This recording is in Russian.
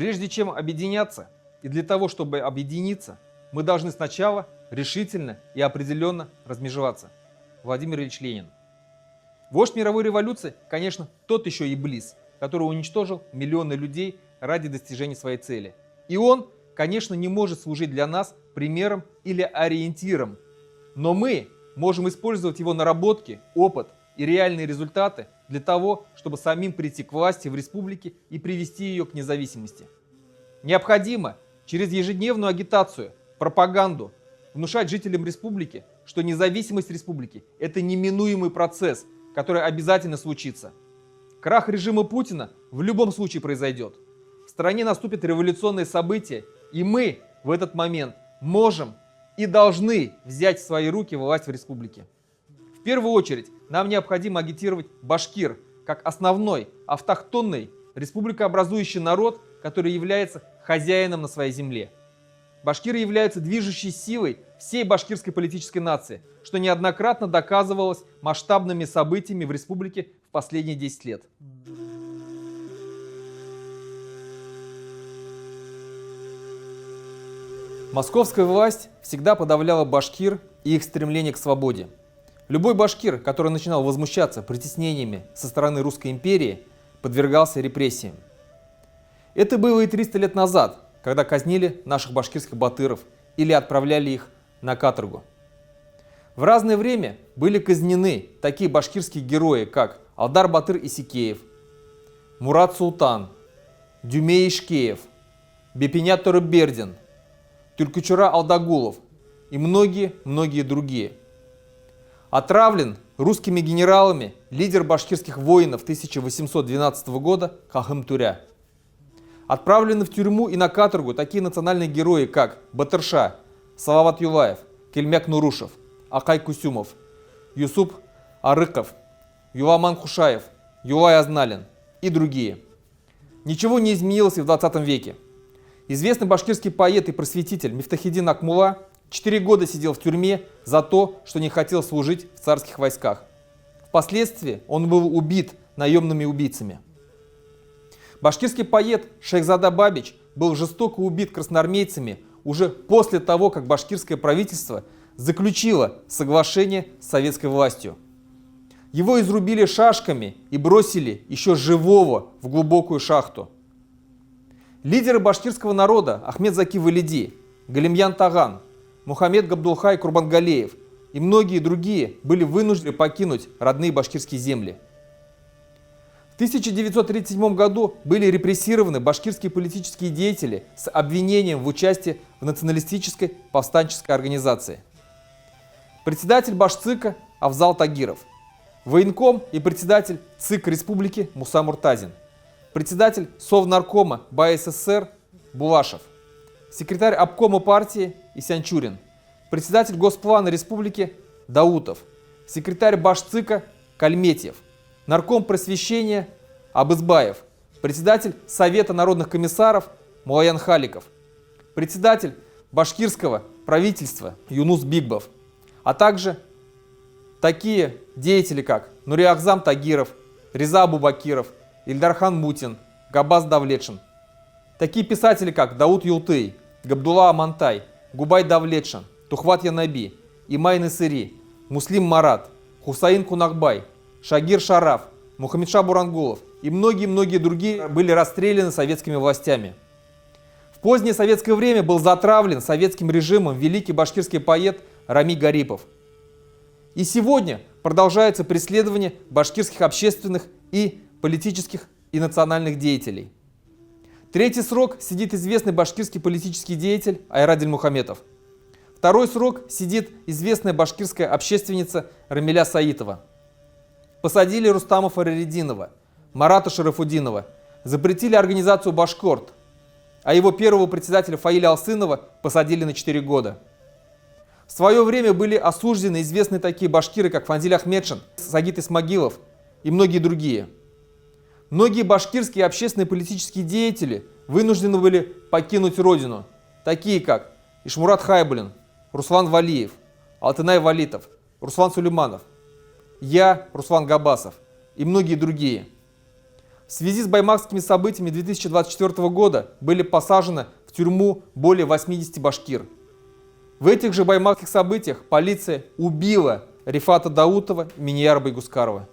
Прежде чем объединяться, и для того, чтобы объединиться, мы должны сначала решительно и определенно размежеваться. Владимир Ильич Ленин. Вождь мировой революции, конечно, тот еще иблис, который уничтожил миллионы людей ради достижения своей цели. И он, конечно, не может служить для нас примером или ориентиром. Но мы можем использовать его наработки, опыт и реальные результаты для того, чтобы самим прийти к власти в республике и привести ее к независимости. Необходимо через ежедневную агитацию, пропаганду внушать жителям республики, что независимость республики – это неминуемый процесс, который обязательно случится. Крах режима Путина в любом случае произойдет. В стране наступят революционные события, и мы в этот момент можем и должны взять в свои руки власть в республике. В первую очередь нам необходимо агитировать башкир как основной автохтонный республикообразующий народ, который является хозяином на своей земле. Башкиры являются движущей силой всей башкирской политической нации, что неоднократно доказывалось масштабными событиями в республике в последние 10 лет. Московская власть всегда подавляла башкир и их стремление к свободе. Любой башкир, который начинал возмущаться притеснениями со стороны Русской империи, подвергался репрессиям. Это было и 300 лет назад, когда казнили наших башкирских батыров или отправляли их на каторгу. В разное время были казнены такие башкирские герои, как Алдар Батыр Исикеев, Мурат Султан, Дюмей Ишкеев, Бепенят Торыбердин, Тюлькучура Алдагулов и многие другие. Отравлен русскими генералами лидер башкирских воинов 1812 года Кахым Туря. Отправлены в тюрьму и на каторгу такие национальные герои, как Батырша, Салават Юлаев, Кельмяк Нурушев, Акай Кусюмов, Юсуп Арыков, Юламан Хушаев, Юлай Азналин и другие. Ничего не изменилось и в 20 веке. Известный башкирский поэт и просветитель Мифтахиддин Акмула 4 года сидел в тюрьме за то, что не хотел служить в царских войсках. Впоследствии он был убит наемными убийцами. Башкирский поэт Шейхзада Бабич был жестоко убит красноармейцами уже после того, как башкирское правительство заключило соглашение с советской властью. Его изрубили шашками и бросили еще живого в глубокую шахту. Лидеры башкирского народа Ахмед Заки Валиди, Галимьян Таган, Мухаммед Габдулхай Курбангалеев и многие другие были вынуждены покинуть родные башкирские земли. В 1937 году были репрессированы башкирские политические деятели с обвинением в участии в националистической повстанческой организации. Председатель Башцыка Авзал Тагиров, военком и председатель ЦИК Республики Муса Муртазин, председатель Совнаркома БССР Булашев, секретарь обкома партии Исянчурин, председатель Госплана Республики Даутов, секретарь Башцыка Кальметьев, нарком просвещения Абызбаев, председатель Совета народных комиссаров Мулаян Халиков, председатель башкирского правительства Юнус Бигбов, а также такие деятели, как Нуриахзам Тагиров, Реза Абубакиров, Ильдархан Мутин, Габбас Давлетшин. Такие писатели, как Дауд Юлтый, Габдулла Амантай, Губай Давлетшин, Тухват Янаби, Имай Насыри, Муслим Марат, Хусаин Кунакбай, Шагир Шараф, Мухаммедша Бурангулов и многие другие были расстреляны советскими властями. В позднее советское время был затравлен советским режимом великий башкирский поэт Рами Гарипов. И сегодня продолжается преследование башкирских общественных и политических и национальных деятелей. Третий срок сидит известный башкирский политический деятель Айрадиль Мухаметов. Второй срок сидит известная башкирская общественница Рамиля Саитова. Посадили Рустама Фарареддинова, Марата Шарафуддинова, запретили организацию «Башкорт», а его первого председателя Фаиля Алсынова посадили на 4 года. В свое время были осуждены известные такие башкиры, как Фанзиль Ахмедшин, Сагит Исмагилов и многие другие. Многие башкирские общественные и политические деятели вынуждены были покинуть родину, такие как Ишмурат Хайбулин, Руслан Валиев, Алтынай Валитов, Руслан Сулейманов, я, Руслан Габасов и многие другие. В связи с баймакскими событиями 2024 года были посажены в тюрьму более 80 башкир. В этих же баймакских событиях полиция убила Рифата Даутова и Миньяра Байгускарова.